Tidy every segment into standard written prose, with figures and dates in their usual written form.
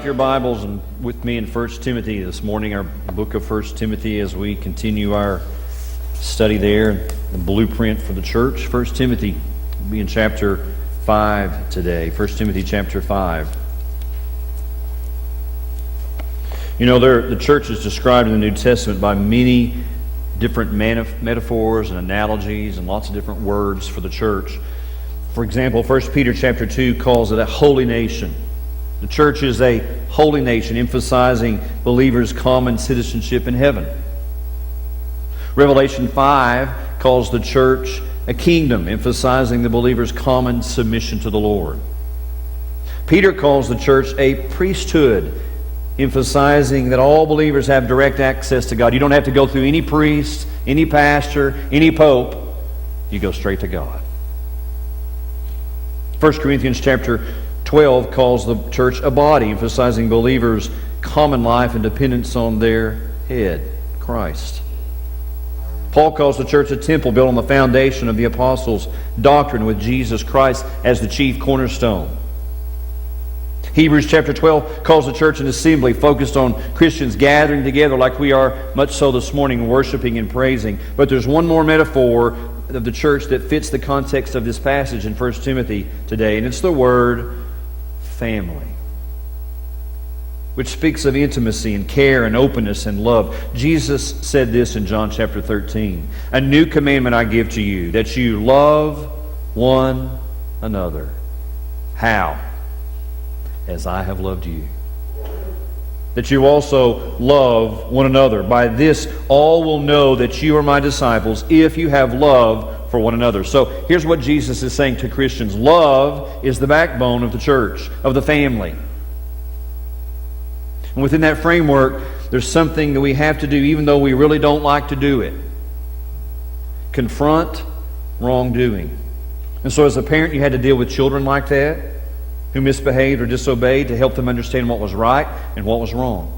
take your Bibles and with me in 1 Timothy this morning, our book of 1 Timothy, as we continue our study there, the blueprint for the church. 1 Timothy will be in chapter 5 today. 1 Timothy chapter 5. You know, the church is described in the New Testament by many different metaphors and analogies and lots of different words for the church. For example, 1 Peter chapter 2 calls it a holy nation. The church is a holy nation, emphasizing believers' common citizenship in heaven. Revelation 5 calls the church a kingdom, emphasizing the believer's common submission to the Lord. Peter calls the church a priesthood, emphasizing that all believers have direct access to God. You don't have to go through any priest, any pastor, any pope. You go straight to God. 1 Corinthians chapter 12 calls the church a body, emphasizing believers' common life and dependence on their head, Christ. Paul calls the church a temple built on the foundation of the apostles' doctrine, with Jesus Christ as the chief cornerstone. Hebrews chapter 12 calls the church an assembly focused on Christians gathering together like we are much so this morning, worshiping and praising. But there's one more metaphor of the church that fits the context of this passage in 1 Timothy today, and it's the word family, which speaks of intimacy and care and openness and love. Jesus said this in John chapter 13, "A new commandment I give to you, that you love one another." How? As I have loved you. That you also love one another. By this all will know that you are my disciples, if you have love for one another. So here's what Jesus is saying to Christians. Love is the backbone of the church, of the family. And within that framework, there's something that we have to do even though we really don't like to do it. Confront wrongdoing. And so as a parent, you had to deal with children like that, who misbehaved or disobeyed, to help them understand what was right and what was wrong.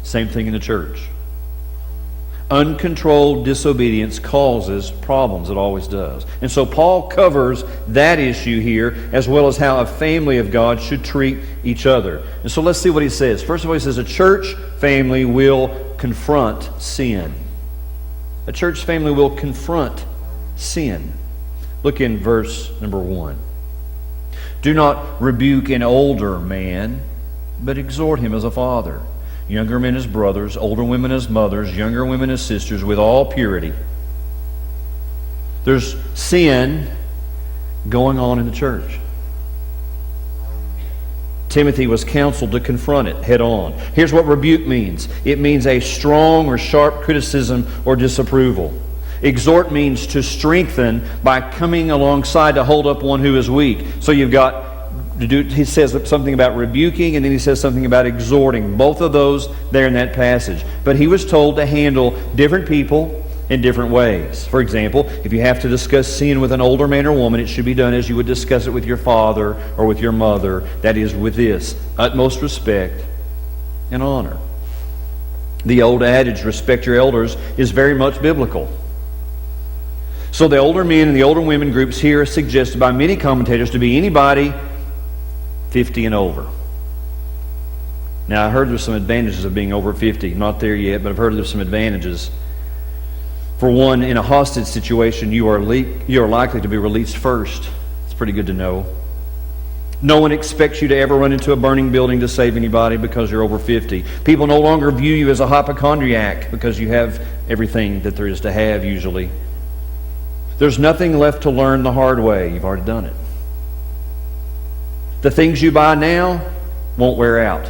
Same thing in the church. Uncontrolled disobedience causes problems. It always does. And so Paul covers that issue here, as well as how a family of God should treat each other. And so let's see what he says. First of all, he says a church family will confront sin. A church family will confront sin. Look in verse number 1. Do not rebuke an older man, but exhort him as a father. Younger men as brothers, older women as mothers, younger women as sisters, with all purity. There's sin going on in the church. Timothy was counseled to confront it head on. Here's what rebuke means. It means a strong or sharp criticism or disapproval. Exhort means to strengthen by coming alongside to hold up one who is weak. So you've got to do, he says something about rebuking, and then he says something about exhorting. Both of those there in that passage. But he was told to handle different people in different ways. For example, if you have to discuss sin with an older man or woman, it should be done as you would discuss it with your father or with your mother. That is, with this utmost respect and honor. The old adage, respect your elders, is very much biblical. So the older men and the older women groups here are suggested by many commentators to be anybody 50 and over. Now, I heard there's some advantages of being over 50. Not there yet, but I've heard there's some advantages. For one, in a hostage situation, you are likely to be released first. It's pretty good to know. No one expects you to ever run into a burning building to save anybody because you're over 50. People no longer view you as a hypochondriac because you have everything that there is to have usually. There's nothing left to learn the hard way. You've already done it. The things you buy now won't wear out.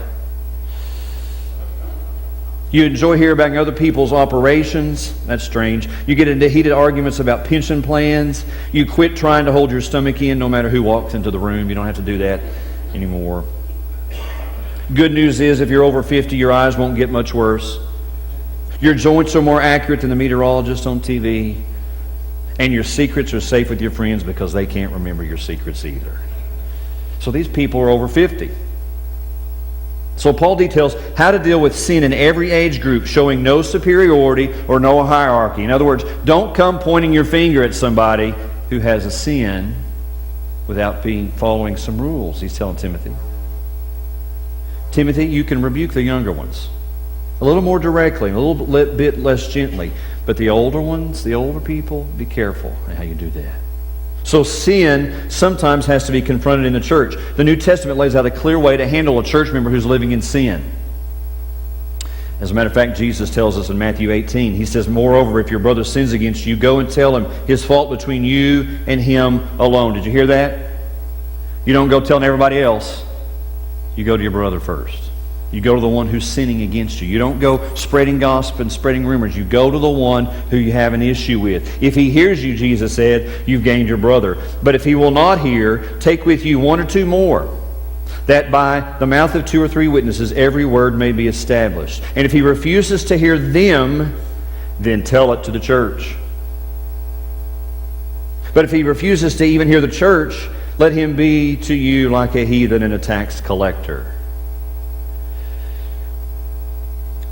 You enjoy hearing about other people's operations. That's strange. You get into heated arguments about pension plans. You quit trying to hold your stomach in no matter who walks into the room. You don't have to do that anymore. Good news is if you're over 50, your eyes won't get much worse. Your joints are more accurate than the meteorologist on TV. And your secrets are safe with your friends because they can't remember your secrets either. So these people are over 50. So Paul details how to deal with sin in every age group, showing no superiority or no hierarchy. In other words, don't come pointing your finger at somebody who has a sin without following some rules, he's telling Timothy. Timothy, you can rebuke the younger ones a little more directly, a little bit less gently. But the older ones, the older people, be careful in how you do that. So sin sometimes has to be confronted in the church. The New Testament lays out a clear way to handle a church member who's living in sin. As a matter of fact, Jesus tells us in Matthew 18, he says, moreover, if your brother sins against you, go and tell him his fault between you and him alone. Did you hear that? You don't go telling everybody else. You go to your brother first. You go to the one who's sinning against you. You don't go spreading gossip and spreading rumors. You go to the one who you have an issue with. If he hears you, Jesus said, you've gained your brother. But if he will not hear, take with you one or two more, that by the mouth of 2 or 3 witnesses every word may be established. And if he refuses to hear them, then tell it to the church. But if he refuses to even hear the church, let him be to you like a heathen and a tax collector.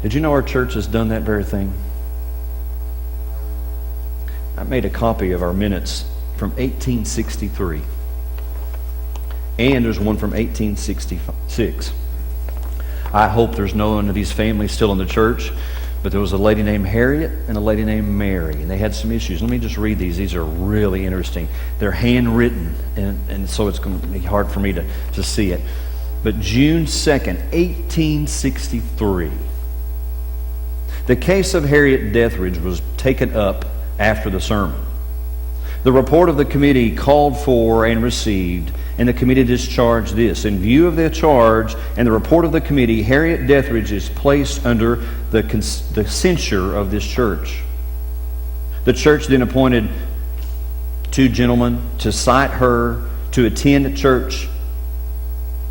Did you know our church has done that very thing? I made a copy of our minutes from 1863. And there's one from 1866. I hope there's no one of these families still in the church, but there was a lady named Harriet and a lady named Mary, and they had some issues. Let me just read these. These are really interesting. They're handwritten, and so it's going to be hard for me to see it. But June 2nd, 1863, the case of Harriet Dethridge was taken up after the sermon. The report of the committee called for and received, and the committee discharged this. In view of the charge and the report of the committee, Harriet Dethridge is placed under the censure of this church. The church then appointed 2 gentlemen to cite her to attend church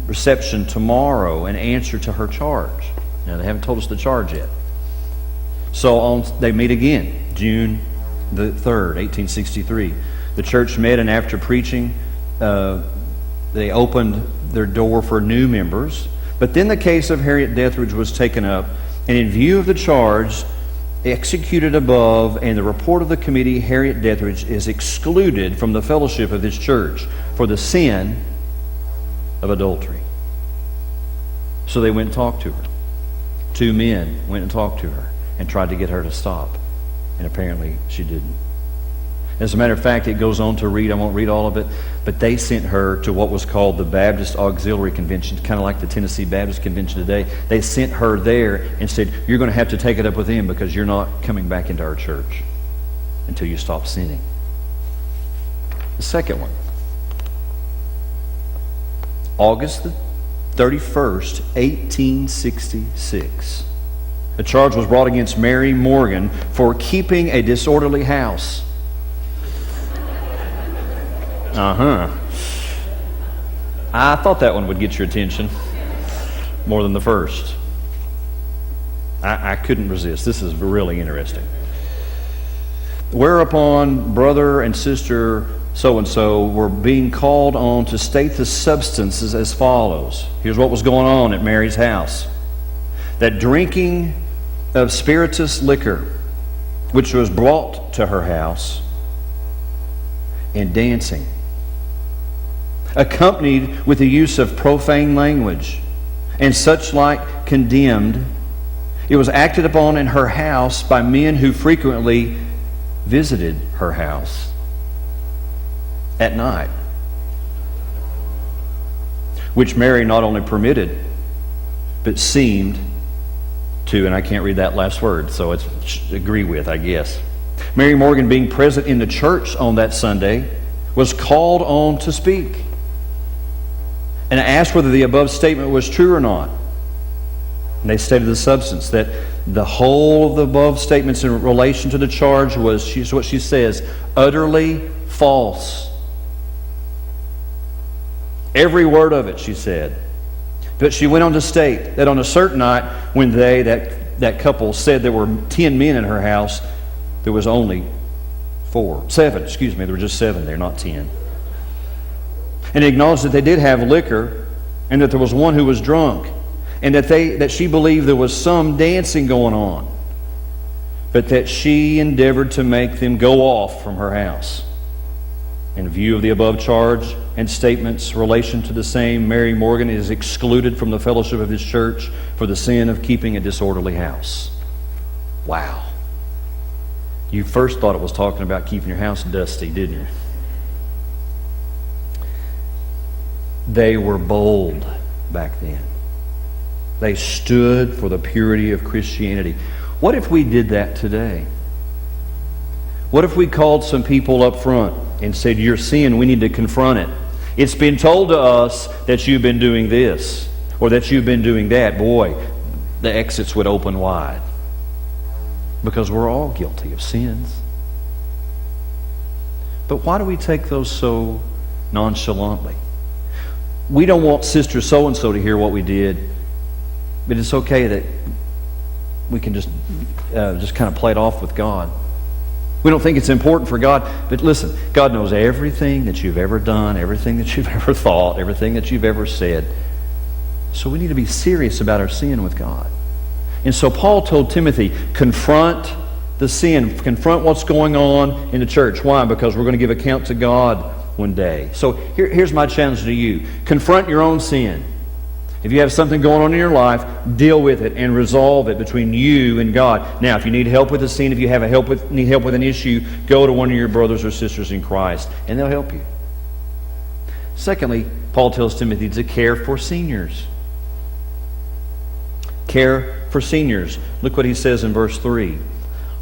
reception tomorrow and answer to her charge. Now, they haven't told us the charge yet. So they meet again, June the 3rd, 1863. The church met, and after preaching, they opened their door for new members. But then the case of Harriet Dethridge was taken up, and in view of the charge executed above and the report of the committee, Harriet Dethridge is excluded from the fellowship of this church for the sin of adultery. So they went and talked to her. 2 men went and talked to her and tried to get her to stop. And apparently she didn't. As a matter of fact, it goes on to read, I won't read all of it, but they sent her to what was called the Baptist Auxiliary Convention, kind of like the Tennessee Baptist Convention today. They sent her there and said, you're going to have to take it up with them because you're not coming back into our church until you stop sinning. The second one, August the 31st, 1866. A charge was brought against Mary Morgan for keeping a disorderly house. I thought that one would get your attention more than the first. I couldn't resist. This is really interesting. Whereupon brother and sister so-and-so were being called on to state the substances as follows. Here's what was going on at Mary's house. That drinking of spirituous liquor, which was brought to her house, and dancing, accompanied with the use of profane language, and such like condemned, it was acted upon in her house by men who frequently visited her house at night, which Mary not only permitted, but seemed to, and I can't read that last word, so it's agree with, I guess. Mary Morgan, being present in the church on that Sunday, was called on to speak and asked whether the above statement was true or not. And they stated the substance, that the whole of the above statements in relation to the charge was, what she says, utterly false. Every word of it, she said. But she went on to state that on a certain night when that couple said there were 10 men in her house, there was only 7, there were just 7 there, not 10. And acknowledged that they did have liquor and that there was one who was drunk and that she believed there was some dancing going on, but that she endeavored to make them go off from her house. In view of the above charge and statements relation to the same, Mary Morgan is excluded from the fellowship of this church for the sin of keeping a disorderly house. Wow. You first thought it was talking about keeping your house dusty, didn't you? They were bold back then. They stood for the purity of Christianity. What if we did that today? What if we called some people up front and said, "You're sin, we need to confront it. It's been told to us that you've been doing this or that you've been doing that." Boy, the exits would open wide. Because we're all guilty of sins. But why do we take those so nonchalantly? We don't want Sister so-and-so to hear what we did, but it's okay that we can just kind of play it off with God. We don't think it's important for God, but listen, God knows everything that you've ever done, everything that you've ever thought, everything that you've ever said. So we need to be serious about our sin with God. And so Paul told Timothy, confront the sin, confront what's going on in the church. Why? Because we're going to give account to God one day. So here's my challenge to you. Confront your own sin. If you have something going on in your life, deal with it and resolve it between you and God. Now, if you need help with a sin, if you need help with an issue, go to one of your brothers or sisters in Christ, and they'll help you. Secondly, Paul tells Timothy to care for seniors. Care for seniors. Look what he says in verse 3.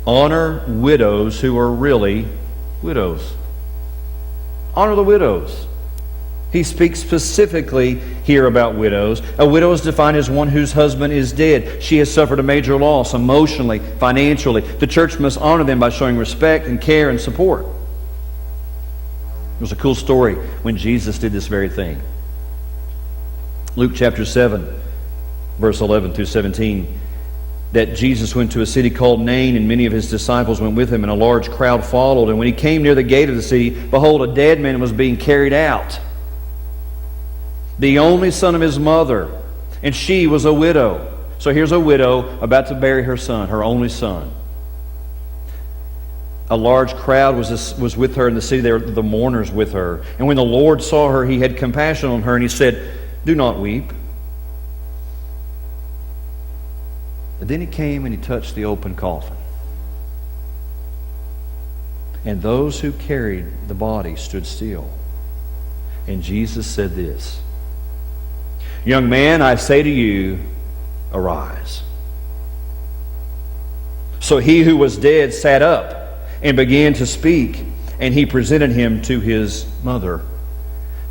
Honor widows who are really widows. Honor the widows. He speaks specifically here about widows. A widow is defined as one whose husband is dead. She has suffered a major loss emotionally, financially. The church must honor them by showing respect and care and support. There's a cool story when Jesus did this very thing. Luke chapter 7, verse 11 through 17, that Jesus went to a city called Nain, and many of his disciples went with him, and a large crowd followed. And when he came near the gate of the city, behold, a dead man was being carried out, the only son of his mother, and she was a widow. So here's a widow about to bury her son, her only son. A large crowd was with her in the city. There were the mourners with her. And when the Lord saw her, he had compassion on her, and he said, "Do not weep." And then he came and he touched the open coffin. And those who carried the body stood still. And Jesus said this, "Young man, I say to you, arise." So he who was dead sat up and began to speak, and he presented him to his mother.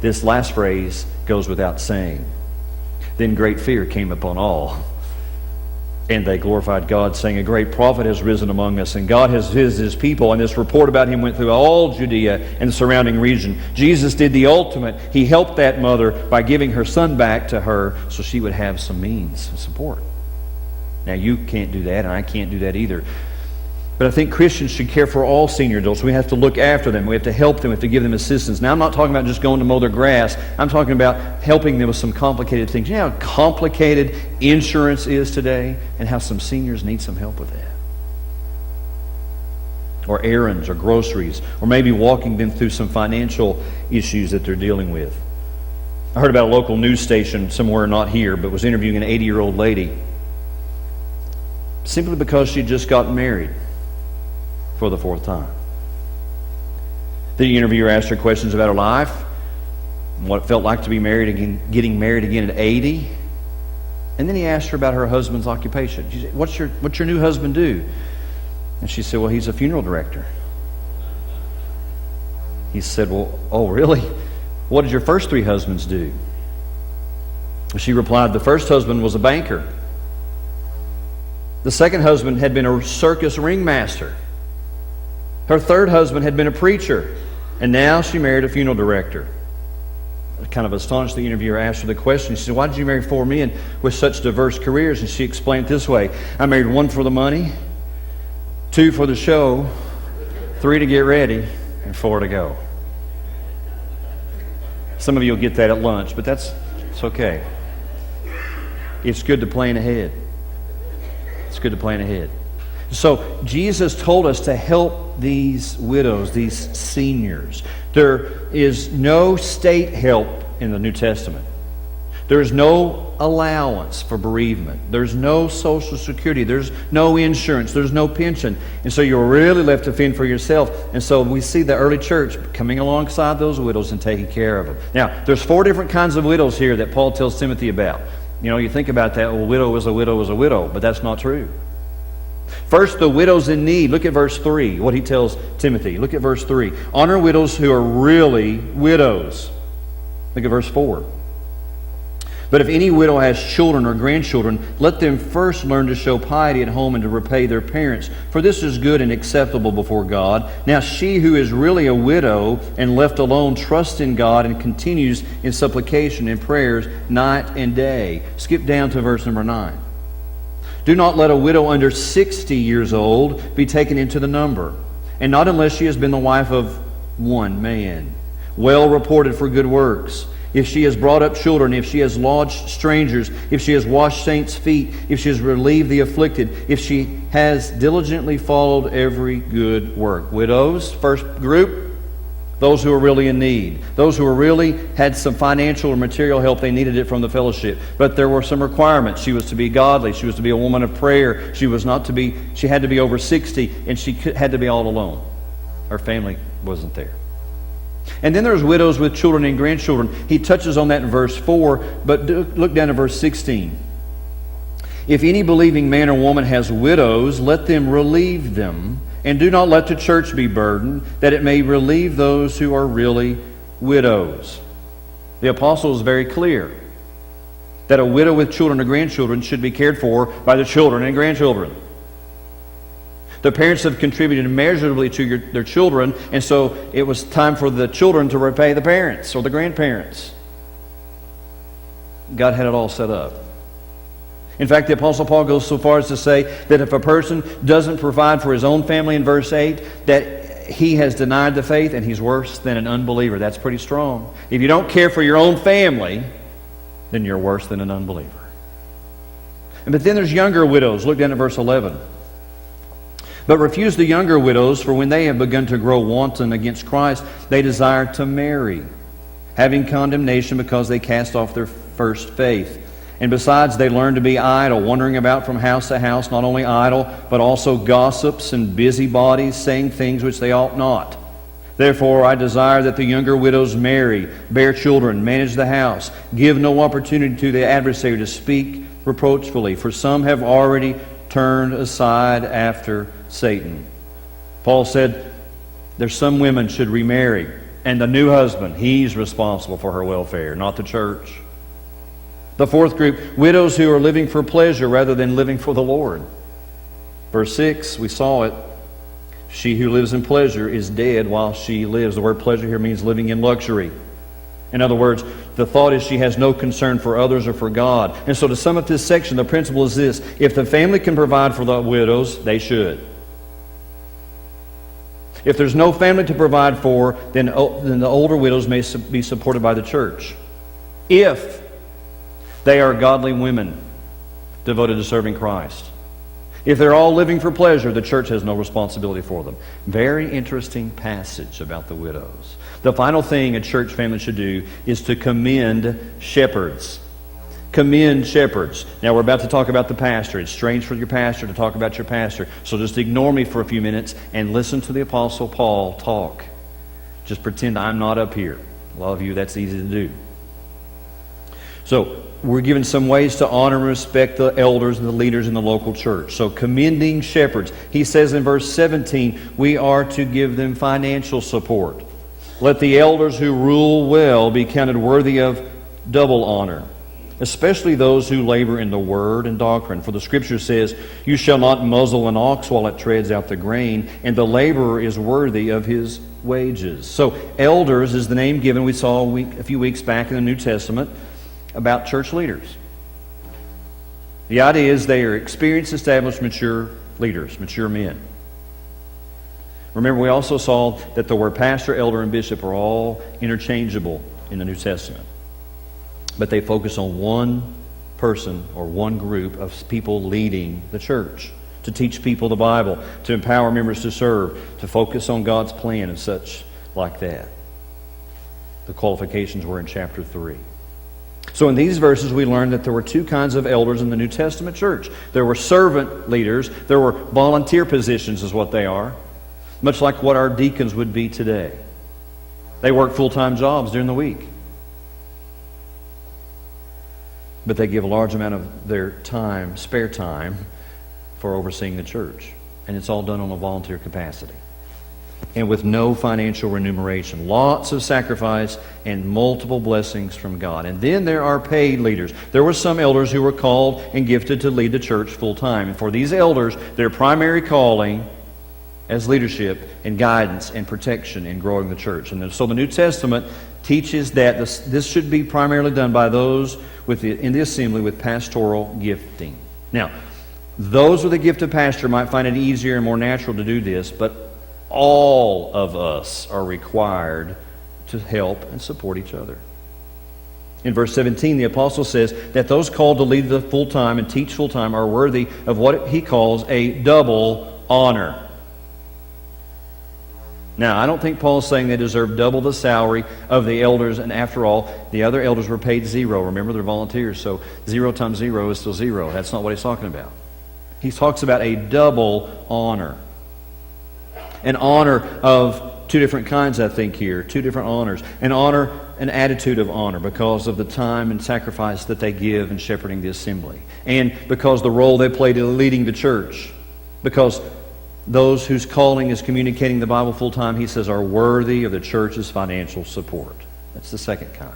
This last phrase goes without saying. Then great fear came upon all, and they glorified God, saying, "A great prophet has risen among us, and God has visited his people." And this report about him went through all Judea and the surrounding region. Jesus did the ultimate. He helped that mother by giving her son back to her so she would have some means of support. Now, you can't do that, and I can't do that either. But I think Christians should care for all senior adults. We have to look after them. We have to help them. We have to give them assistance. Now, I'm not talking about just going to mow their grass. I'm talking about helping them with some complicated things. You know how complicated insurance is today, and how some seniors need some help with that. Or errands, or groceries, or maybe walking them through some financial issues that they're dealing with. I heard about a local news station somewhere, not here, but was interviewing an 80-year-old lady simply because she had just gotten married for the 4th time. The interviewer asked her questions about her life, what it felt like to be married again, getting married again at 80. And then he asked her about her husband's occupation. She said, what's your new husband do? And she said, "Well, he's a funeral director." He said, "Well, oh really? What did your first 3 husbands do?" She replied, "The first husband was a banker. The second husband had been a circus ringmaster. Her third husband had been a preacher, and now she married a funeral director." Kind of astonished, the interviewer asked her the question. She said, "Why did you marry 4 men with such diverse careers?" And she explained it this way: "I married 1 for the money, 2 for the show, 3 to get ready, and 4 to go." Some of you will get that at lunch, but it's okay. It's good to plan ahead. It's good to plan ahead. So Jesus told us to help these widows, these seniors. There is no state help in the New Testament. There is no allowance for bereavement. There's no Social Security. There's no insurance. There's no pension. And so you're really left to fend for yourself. And so we see the early church coming alongside those widows and taking care of them. Now, there's 4 different kinds of widows here that Paul tells Timothy about. You know, you think about that, well, widow is a widow is a widow, but that's not true. First, the widows in need. Look at verse 3, what he tells Timothy. Look at verse 3. Honor widows who are really widows. Look at verse 4. But if any widow has children or grandchildren, let them first learn to show piety at home and to repay their parents, for this is good and acceptable before God. Now she who is really a widow and left alone trusts in God and continues in supplication and prayers night and day. Skip down to verse number 9. Do not let a widow under 60 years old be taken into the number, and not unless she has been the wife of one man, well reported for good works. If she has brought up children, if she has lodged strangers, if she has washed saints' feet, if she has relieved the afflicted, if she has diligently followed every good work. Widows, first group, those who are really in need. Those who are really had some financial or material help, they needed it from the fellowship. But there were some requirements. She was to be godly. She was to be a woman of prayer. She had to be over 60, and she had to be all alone. Her family wasn't there. And then there's widows with children and grandchildren. He touches on that in verse 4, but look down at verse 16. If any believing man or woman has widows, let them relieve them, and do not let the church be burdened, that it may relieve those who are really widows. The apostle is very clear that a widow with children or grandchildren should be cared for by the children and grandchildren. The parents have contributed immeasurably to their children, and so it was time for the children to repay the parents or the grandparents. God had it all set up. In fact, the Apostle Paul goes so far as to say that if a person doesn't provide for his own family in verse 8, that he has denied the faith and he's worse than an unbeliever. That's pretty strong. If you don't care for your own family, then you're worse than an unbeliever. But then there's younger widows. Look down at verse 11. But refuse the younger widows, for when they have begun to grow wanton against Christ, they desire to marry, having condemnation because they cast off their first faith. And besides, they learn to be idle, wandering about from house to house, not only idle, but also gossips and busybodies, saying things which they ought not. Therefore, I desire that the younger widows marry, bear children, manage the house, give no opportunity to the adversary to speak reproachfully, for some have already turned aside after Satan. Paul said there's some women should remarry, and the new husband, he's responsible for her welfare, not the church. The fourth group, widows who are living for pleasure rather than living for the Lord. Verse 6, we saw it. She who lives in pleasure is dead while she lives. The word pleasure here means living in luxury. In other words, the thought is she has no concern for others or for God. And so to sum up this section, the principle is this: if the family can provide for the widows, they should. If there's no family to provide for, then the older widows may be supported by the church. If they are godly women devoted to serving Christ. If they're all living for pleasure, the church has no responsibility for them. Very interesting passage about the widows. The final thing a church family should do is to commend shepherds. Commend shepherds. Now we're about to talk about the pastor. It's strange for your pastor to talk about your pastor. So just ignore me for a few minutes and listen to the Apostle Paul talk. Just pretend I'm not up here. A lot of you, that's easy to do. So we're given some ways to honor and respect the elders and the leaders in the local church. So commending shepherds. He says in verse 17, we are to give them financial support. Let the elders who rule well be counted worthy of double honor, especially those who labor in the word and doctrine. For the Scripture says, you shall not muzzle an ox while it treads out the grain, and the laborer is worthy of his wages. So elders is the name given, we saw a few weeks back in the New Testament, about church leaders. The idea is they are experienced, established, mature leaders, mature men. Remember, we also saw that the word pastor, elder, and bishop are all interchangeable in the New Testament. But they focus on one person or one group of people leading the church. to teach people the Bible, to empower members to serve, to focus on God's plan and such like that. The qualifications were in chapter 3. So in these verses we learn that there were two kinds of elders in the New Testament church. There were servant leaders. There were volunteer positions is what they are, much like what our deacons would be today. They work full-time jobs during the week, but they give a large amount of their time, spare time, for overseeing the church. And it's all done on a volunteer capacity and with no financial remuneration. Lots of sacrifice and multiple blessings from God. And then there are paid leaders. There were some elders who were called and gifted to lead the church full time. And for these elders, their primary calling as leadership and guidance and protection in growing the church. And so the New Testament teaches that this should be primarily done by those in the assembly with pastoral gifting. Now, those with a gift of pastor might find it easier and more natural to do this, but all of us are required to help and support each other. In verse 17, the apostle says that those called to lead the full-time and teach full-time are worthy of what he calls a double honor. Now, I don't think Paul's saying they deserve double the salary of the elders, and after all, the other elders were paid zero. Remember, they're volunteers, so 0 times 0 is still 0. That's not what he's talking about. He talks about a double honor. An honor of two different kinds, I think, here. Two different honors. An attitude of honor because of the time and sacrifice that they give in shepherding the assembly. And because the role they play in leading the church. Because those whose calling is communicating the Bible full time, he says, are worthy of the church's financial support. That's the second kind.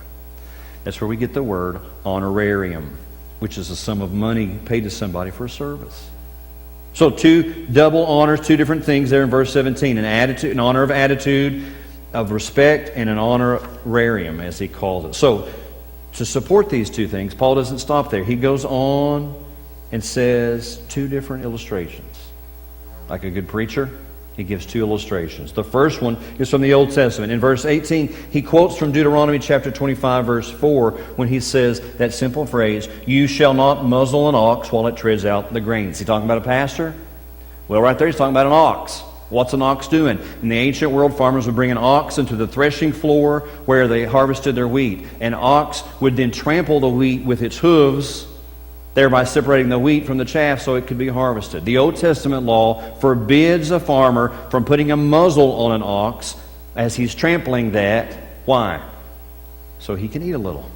That's where we get the word honorarium, which is a sum of money paid to somebody for a service. So two double honors, two different things there in verse 17. An honor of attitude, of respect, and an honorarium, as he calls it. So to support these two things, Paul doesn't stop there. He goes on and says two different illustrations. Like a good preacher, he gives two illustrations. The first one is from the Old Testament. In verse 18, he quotes from Deuteronomy chapter 25, verse 4, when he says that simple phrase, "You shall not muzzle an ox while it treads out the grain." Is he talking about a pastor? Well, right there he's talking about an ox. What's an ox doing? In the ancient world, farmers would bring an ox into the threshing floor where they harvested their wheat. An ox would then trample the wheat with its hooves, thereby separating the wheat from the chaff so it could be harvested. The Old Testament law forbids a farmer from putting a muzzle on an ox as he's trampling that. Why? So he can eat a little.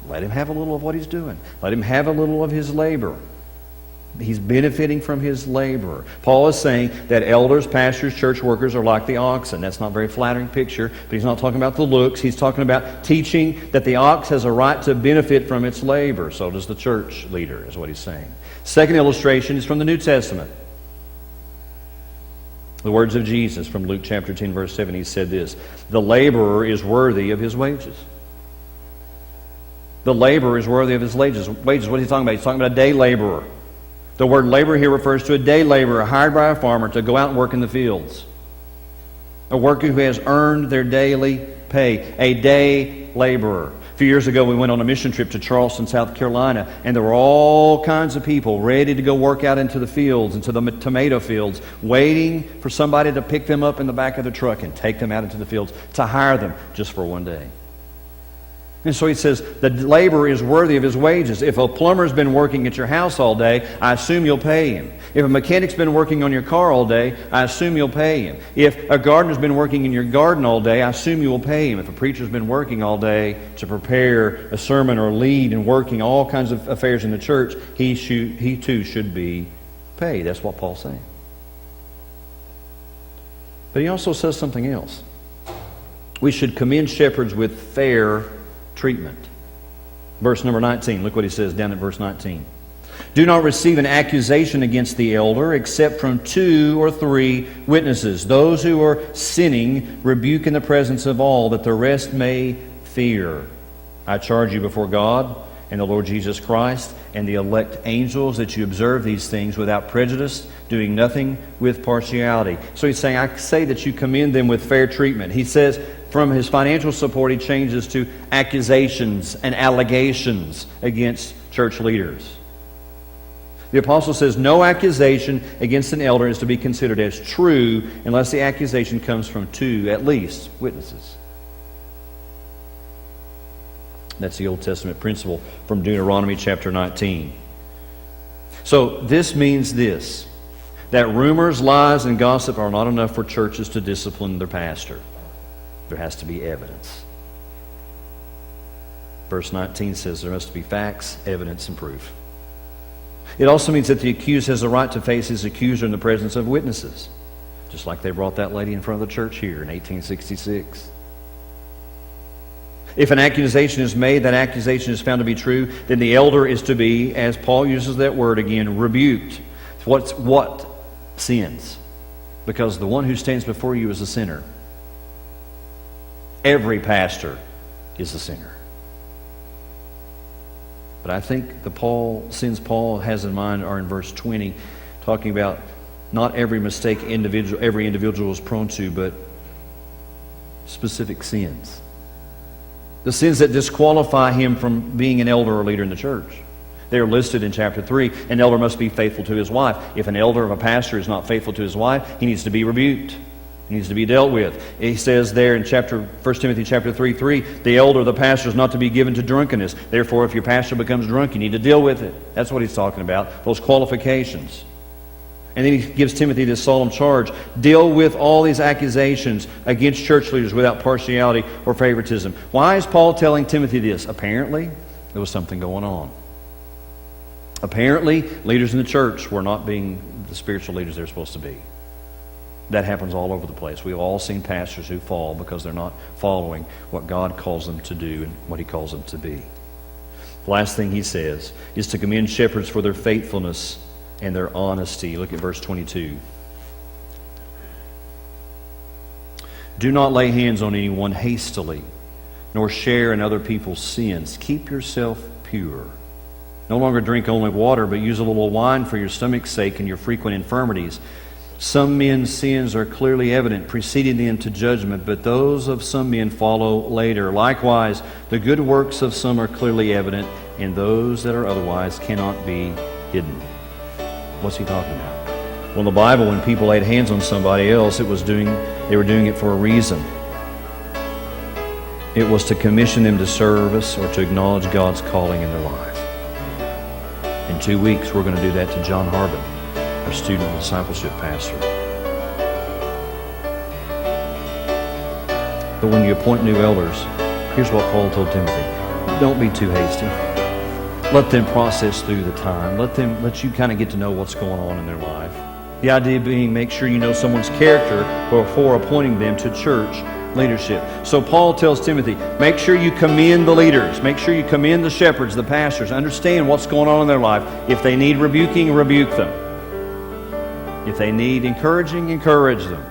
Let him have a little of what he's doing. Let him have a little of his labor. He's benefiting from his labor. Paul is saying that elders, pastors, church workers are like the oxen. That's not a very flattering picture, but he's not talking about the looks. He's talking about teaching that the ox has a right to benefit from its labor. So does the church leader, is what he's saying. Second illustration is from the New Testament. The words of Jesus from Luke chapter 10, verse 7. He said this, "The laborer is worthy of his wages." The laborer is worthy of his wages. What is he talking about? He's talking about a day laborer. The word labor here refers to a day laborer hired by a farmer to go out and work in the fields. A worker who has earned their daily pay. A day laborer. A few years ago we went on a mission trip to Charleston, South Carolina, and there were all kinds of people ready to go work out into the fields, into the tomato fields, waiting for somebody to pick them up in the back of the truck and take them out into the fields to hire them just for one day. And so he says, the laborer is worthy of his wages. If a plumber's been working at your house all day, I assume you'll pay him. If a mechanic's been working on your car all day, I assume you'll pay him. If a gardener's been working in your garden all day, I assume you will pay him. If a preacher's been working all day to prepare a sermon or lead and working all kinds of affairs in the church, he too should be paid. That's what Paul's saying. But he also says something else. We should commend shepherds with fair treatment. Verse number 19. Look what he says down at verse 19. "Do not receive an accusation against the elder except from 2 or 3 witnesses. Those who are sinning rebuke in the presence of all, that the rest may fear. I charge you before God and the Lord Jesus Christ and the elect angels that you observe these things without prejudice, doing nothing with partiality." So he's saying, I say that you commend them with fair treatment. He says, from his financial support, he changes to accusations and allegations against church leaders. The apostle says no accusation against an elder is to be considered as true unless the accusation comes from two, at least, witnesses. That's the Old Testament principle from Deuteronomy chapter 19. So this means this, that rumors, lies, and gossip are not enough for churches to discipline their pastor. There has to be evidence. Verse 19 says there must be facts, evidence, and proof. It also means that the accused has the right to face his accuser in the presence of witnesses, just like they brought that lady in front of the church here in 1866. If an accusation is made, that accusation is found to be true, then the elder is to be, as Paul uses that word again, rebuked. What sins? Because the one who stands before you is a sinner. Every pastor is a sinner. But I think the sins Paul has in mind are in verse 20, talking about not every mistake every individual is prone to, but specific sins. The sins that disqualify him from being an elder or leader in the church. They're listed in chapter 3. An elder must be faithful to his wife. If an elder of a pastor is not faithful to his wife, he needs to be rebuked. He needs to be dealt with. He says there in 1 Timothy chapter 3:3, the elder of the pastor is not to be given to drunkenness. Therefore, if your pastor becomes drunk, you need to deal with it. That's what he's talking about, those qualifications. And then he gives Timothy this solemn charge: deal with all these accusations against church leaders without partiality or favoritism. Why is Paul telling Timothy this? Apparently, there was something going on. Apparently, leaders in the church were not being the spiritual leaders they're supposed to be. That happens all over the place. We've all seen pastors who fall because they're not following what God calls them to do and what He calls them to be. The last thing he says is to commend shepherds for their faithfulness and their honesty. Look at verse 22. Do not lay hands on anyone hastily, nor share in other people's sins. Keep yourself pure. No longer drink only water, but use a little wine for your stomach's sake and your frequent infirmities. Some men's sins are clearly evident, preceding them to judgment, but those of some men follow later. Likewise, the good works of some are clearly evident, and those that are otherwise cannot be hidden. What's he talking about? Well, in the Bible, when people laid hands on somebody else, they were doing it for a reason. It was to commission them to service or to acknowledge God's calling in their life. In 2 weeks, we're going to do that to John Harbin, our student and discipleship pastor. But when you appoint new elders, here's what Paul told Timothy: don't be too hasty. Let them process through the time. Let you kind of get to know what's going on in their life. The idea being, make sure you know someone's character before appointing them to church leadership. So Paul tells Timothy, make sure you commend the leaders. Make sure you commend the shepherds, the pastors. Understand what's going on in their life. If they need rebuking, rebuke them. If they need encouraging, encourage them.